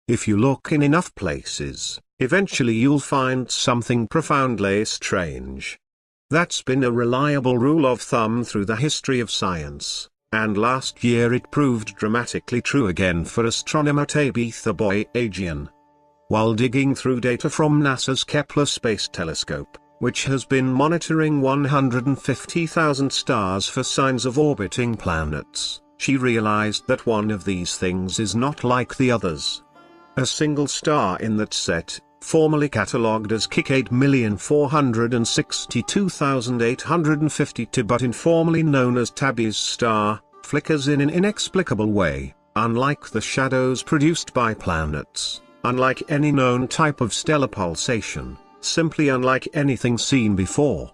If you look in enough places, eventually you'll find something profoundly strange. That's been a reliable rule of thumb through the history of science, and last year it proved dramatically true again for astronomer Tabitha Boyajian. While digging through data from NASA's Kepler Space Telescope, which has been monitoring 150,000 stars for signs of orbiting planets, she realized that one of these things is not like the others. A single star in that set, formerly catalogued as KIC 8,462,852 but informally known as Tabby's star, flickers in an inexplicable way, unlike the shadows produced by planets, unlike any known type of stellar pulsation, simply unlike anything seen before.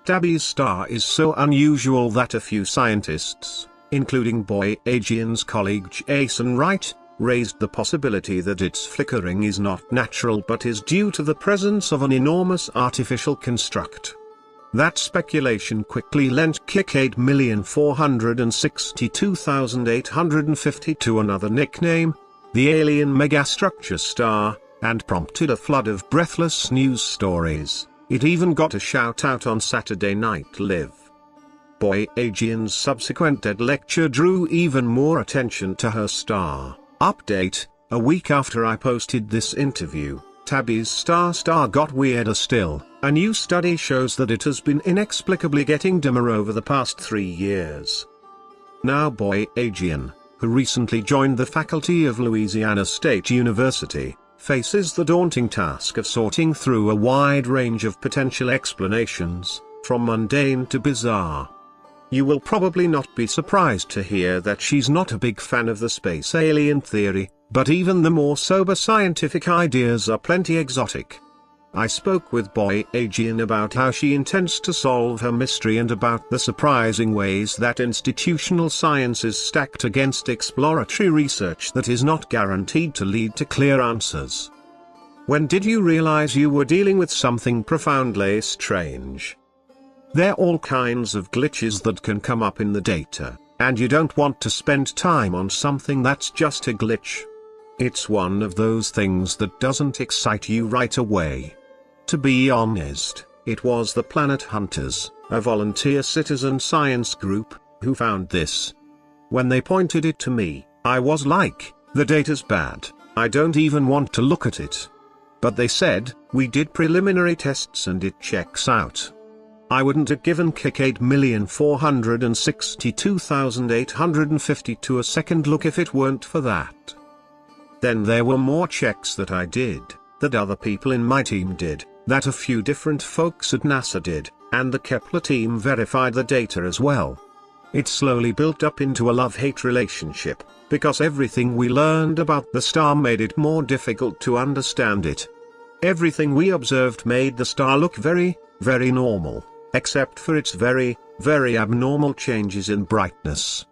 Tabby's star is so unusual that a few scientists, including Boyajian's colleague Jason Wright, raised the possibility that its flickering is not natural but is due to the presence of an enormous artificial construct. That speculation quickly lent KIC 8,462,852 another nickname, the alien megastructure star, and prompted a flood of breathless news stories. It even got a shout-out on Saturday Night Live. Boyajian's subsequent TED lecture drew even more attention to her star. Update: a week after I posted this interview, Tabby's star got weirder still. A new study shows that it has been inexplicably getting dimmer over the past 3 years. Now Boyajian, who recently joined the faculty of Louisiana State University, faces the daunting task of sorting through a wide range of potential explanations, from mundane to bizarre. You will probably not be surprised to hear that she's not a big fan of the space alien theory, but even the more sober scientific ideas are plenty exotic. I spoke with Boyajian about how she intends to solve her mystery and about the surprising ways that institutional science is stacked against exploratory research that is not guaranteed to lead to clear answers. When did you realize you were dealing with something profoundly strange? There are all kinds of glitches that can come up in the data, and you don't want to spend time on something that's just a glitch. It's one of those things that doesn't excite you right away. To be honest, it was the Planet Hunters, a volunteer citizen science group, who found this. When they pointed it to me, I was like, the data's bad, I don't even want to look at it. But they said, we did preliminary tests and it checks out. I wouldn't have given KIC 8,462,852 a second look if it weren't for that. Then there were more checks that I did, that other people in my team did, that a few different folks at NASA did, and the Kepler team verified the data as well. It slowly built up into a love-hate relationship, because everything we learned about the star made it more difficult to understand it. Everything we observed made the star look very, very normal, except for its very, very abnormal changes in brightness.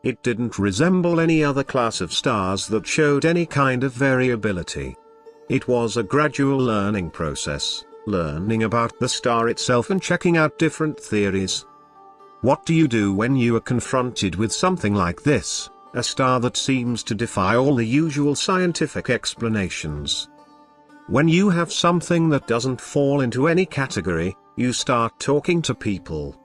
It didn't resemble any other class of stars that showed any kind of variability. It was a gradual learning process, learning about the star itself and checking out different theories. What do you do when you are confronted with something like this, a star that seems to defy all the usual scientific explanations? When you have something that doesn't fall into any category, you start talking to people.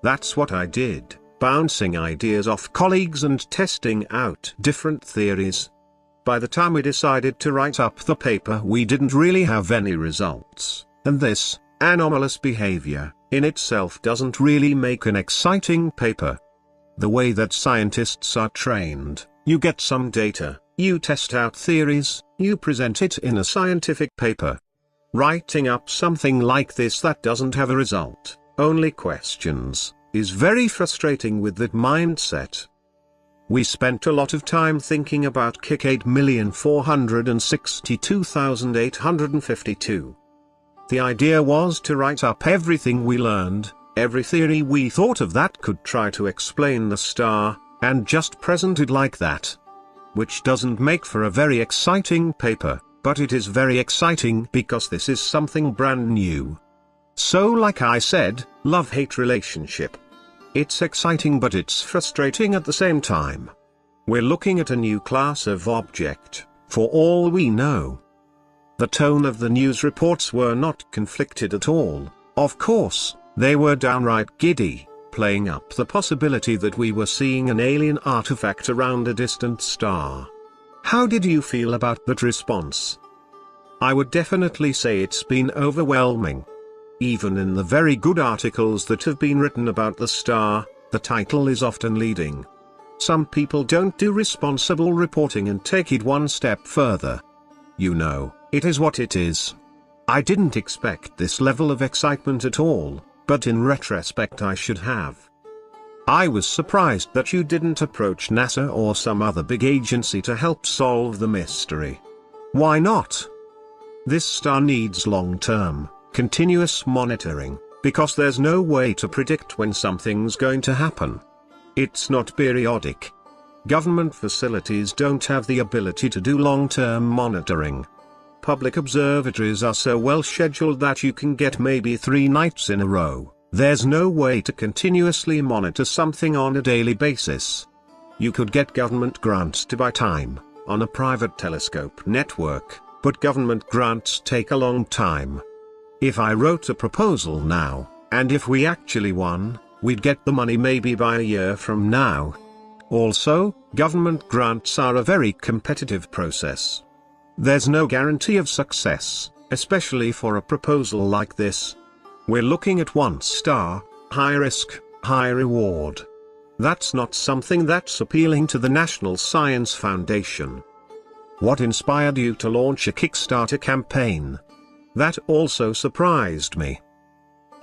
That's what I did, bouncing ideas off colleagues and testing out different theories. By the time we decided to write up the paper, we didn't really have any results, and this anomalous behavior in itself doesn't really make an exciting paper. The way that scientists are trained, you get some data, you test out theories, you present it in a scientific paper. Writing up something like this that doesn't have a result, only questions, is very frustrating with that mindset. We spent a lot of time thinking about KIC 8,462,852. The idea was to write up everything we learned, every theory we thought of that could try to explain the star, and just present it like that. Which doesn't make for a very exciting paper, but it is very exciting because this is something brand new. So like I said, love-hate relationship. It's exciting but it's frustrating at the same time. We're looking at a new class of object, for all we know. The tone of the news reports were not conflicted at all. Of course, they were downright giddy, playing up the possibility that we were seeing an alien artifact around a distant star. How did you feel about that response? I would definitely say it's been overwhelming. Even in the very good articles that have been written about the star, the title is often leading. Some people don't do responsible reporting and take it one step further. You know, it is what it is. I didn't expect this level of excitement at all, but in retrospect I should have. I was surprised that you didn't approach NASA or some other big agency to help solve the mystery. Why not? This star needs long-term, continuous monitoring, because there's no way to predict when something's going to happen. It's not periodic. Government facilities don't have the ability to do long-term monitoring. Public observatories are so well scheduled that you can get maybe 3 nights in a row. There's no way to continuously monitor something on a daily basis. You could get government grants to buy time on a private telescope network, but government grants take a long time. If I wrote a proposal now, and if we actually won, we'd get the money maybe by a year from now. Also, government grants are a very competitive process. There's no guarantee of success, especially for a proposal like this. We're looking at one star, high risk, high reward. That's not something that's appealing to the National Science Foundation. What inspired you to launch a Kickstarter campaign? That also surprised me.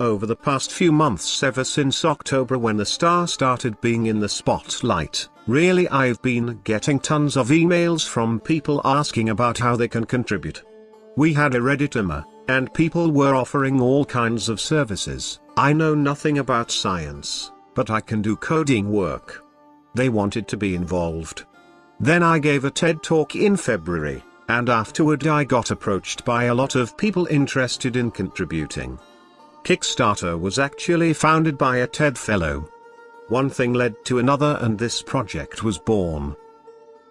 Over the past few months, ever since October when the star started being in the spotlight, really I've been getting tons of emails from people asking about how they can contribute. We had a Redditor, and people were offering all kinds of services. I know nothing about science, but I can do coding work. They wanted to be involved. Then I gave a TED talk in February, and afterward I got approached by a lot of people interested in contributing. Kickstarter was actually founded by a TED fellow. One thing led to another and this project was born.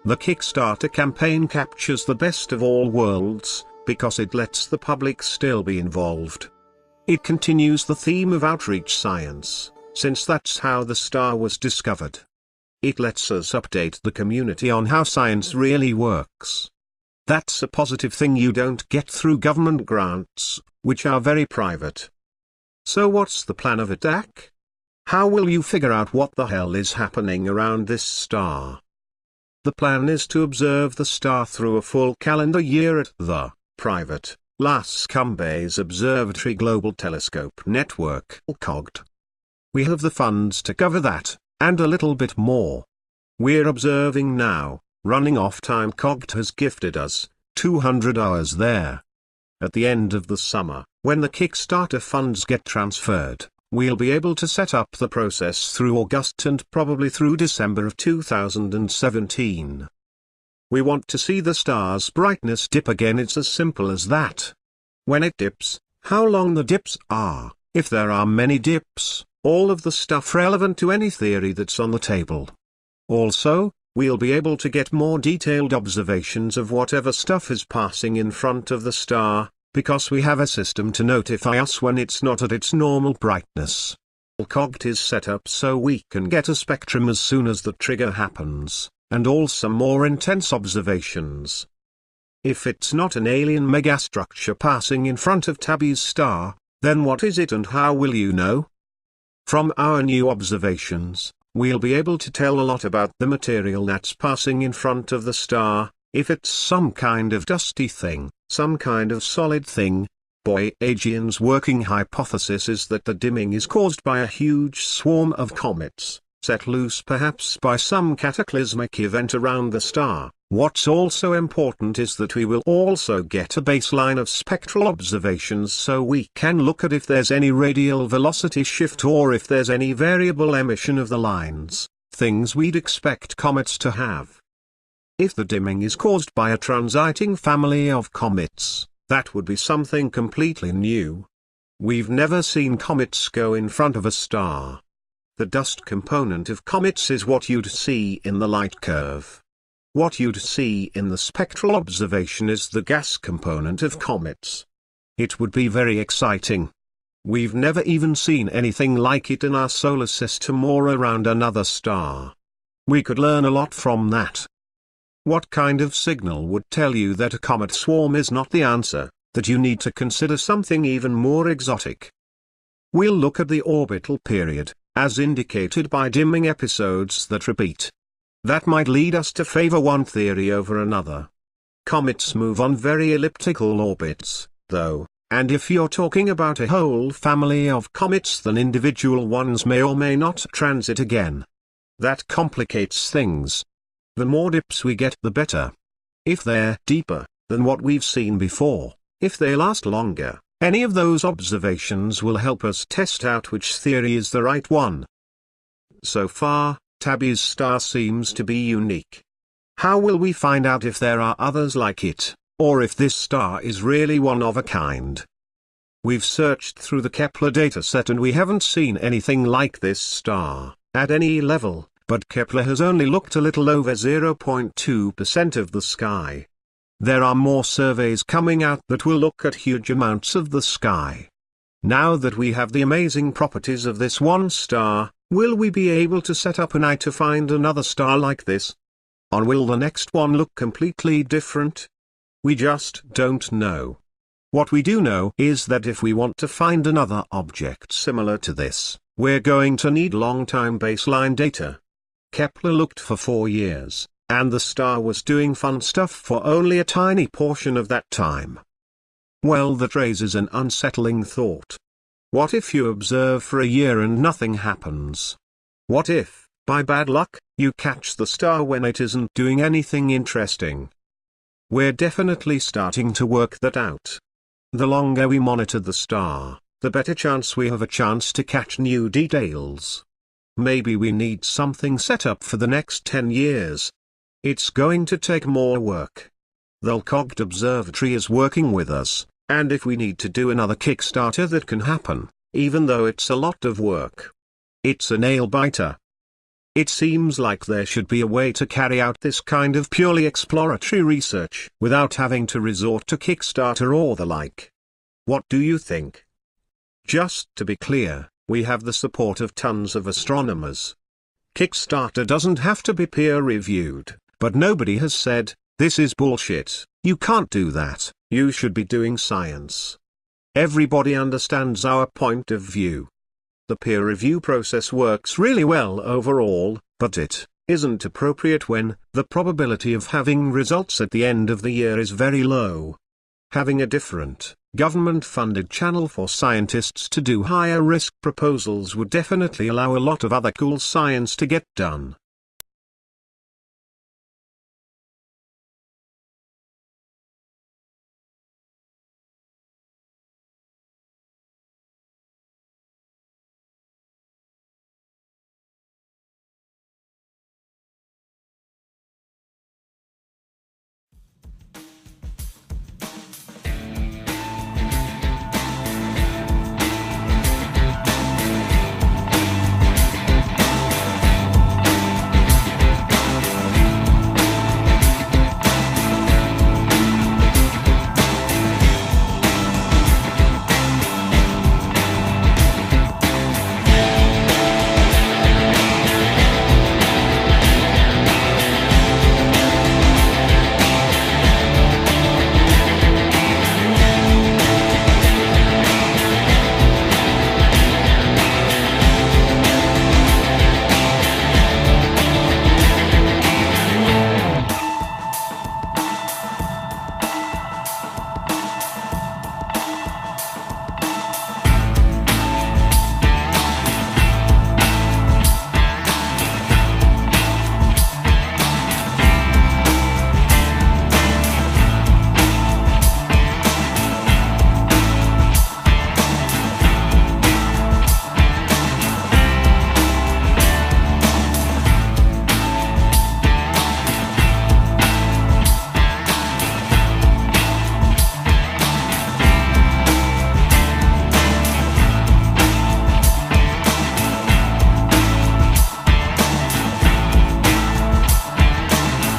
The Kickstarter campaign captures the best of all worlds, because it lets the public still be involved. It continues the theme of outreach science, since that's how the star was discovered. It lets us update the community on how science really works. That's a positive thing you don't get through government grants, which are very private. So what's the plan of attack? How will you figure out what the hell is happening around this star? The plan is to observe the star through a full calendar year at the private Las Cumbres Observatory Global Telescope Network (COGT). We have the funds to cover that, and a little bit more. We're observing now, running off time. COGT has gifted us 200 hours there. At the end of the summer, when the Kickstarter funds get transferred, we'll be able to set up the process through August and probably through December of 2017. We want to see the star's brightness dip again. It's as simple as that. When it dips, how long the dips are, if there are many dips, all of the stuff relevant to any theory that's on the table. Also, we'll be able to get more detailed observations of whatever stuff is passing in front of the star, because we have a system to notify us when it's not at its normal brightness. COGT is set up so we can get a spectrum as soon as the trigger happens, and also more intense observations. If it's not an alien megastructure passing in front of Tabby's star, then what is it and how will you know? From our new observations, we'll be able to tell a lot about the material that's passing in front of the star. If it's some kind of dusty thing, some kind of solid thing. Boyagian's working hypothesis is that the dimming is caused by a huge swarm of comets, set loose perhaps by some cataclysmic event around the star. What's also important is that we will also get a baseline of spectral observations so we can look at if there's any radial velocity shift or if there's any variable emission of the lines, things we'd expect comets to have. If the dimming is caused by a transiting family of comets, that would be something completely new. We've never seen comets go in front of a star. The dust component of comets is what you'd see in the light curve. What you'd see in the spectral observation is the gas component of comets. It would be very exciting. We've never even seen anything like it in our solar system or around another star. We could learn a lot from that. What kind of signal would tell you that a comet swarm is not the answer, that you need to consider something even more exotic? We'll look at the orbital period, as indicated by dimming episodes that repeat. That might lead us to favor one theory over another. Comets move on very elliptical orbits, though, and if you're talking about a whole family of comets, then individual ones may or may not transit again. That complicates things. The more dips we get, the better. If they're deeper than what we've seen before, if they last longer, any of those observations will help us test out which theory is the right one. So far, Tabby's star seems to be unique. How will we find out if there are others like it, or if this star is really one of a kind? We've searched through the Kepler dataset and we haven't seen anything like this star, at any level, but Kepler has only looked a little over 0.2% of the sky. There are more surveys coming out that will look at huge amounts of the sky. Now that we have the amazing properties of this one star, will we be able to set up an eye to find another star like this? Or will the next one look completely different? We just don't know. What we do know is that if we want to find another object similar to this, we're going to need long-time baseline data. Kepler looked for 4 years, and the star was doing fun stuff for only a tiny portion of that time. Well, that raises an unsettling thought. What if you observe for a year and nothing happens? What if, by bad luck, you catch the star when it isn't doing anything interesting? We're definitely starting to work that out. The longer we monitor the star, the better chance we have a chance to catch new details. Maybe we need something set up for the next 10 years. It's going to take more work. The Lcogt Observatory is working with us, and if we need to do another Kickstarter, that can happen, even though it's a lot of work. It's a nail-biter. It seems like there should be a way to carry out this kind of purely exploratory research without having to resort to Kickstarter or the like. What do you think? Just to be clear, we have the support of tons of astronomers. Kickstarter doesn't have to be peer-reviewed, but nobody has said, "This is bullshit, you can't do that, you should be doing science." Everybody understands our point of view. The peer review process works really well overall, but it isn't appropriate when the probability of having results at the end of the year is very low. Having a different, government-funded channel for scientists to do higher-risk proposals would definitely allow a lot of other cool science to get done.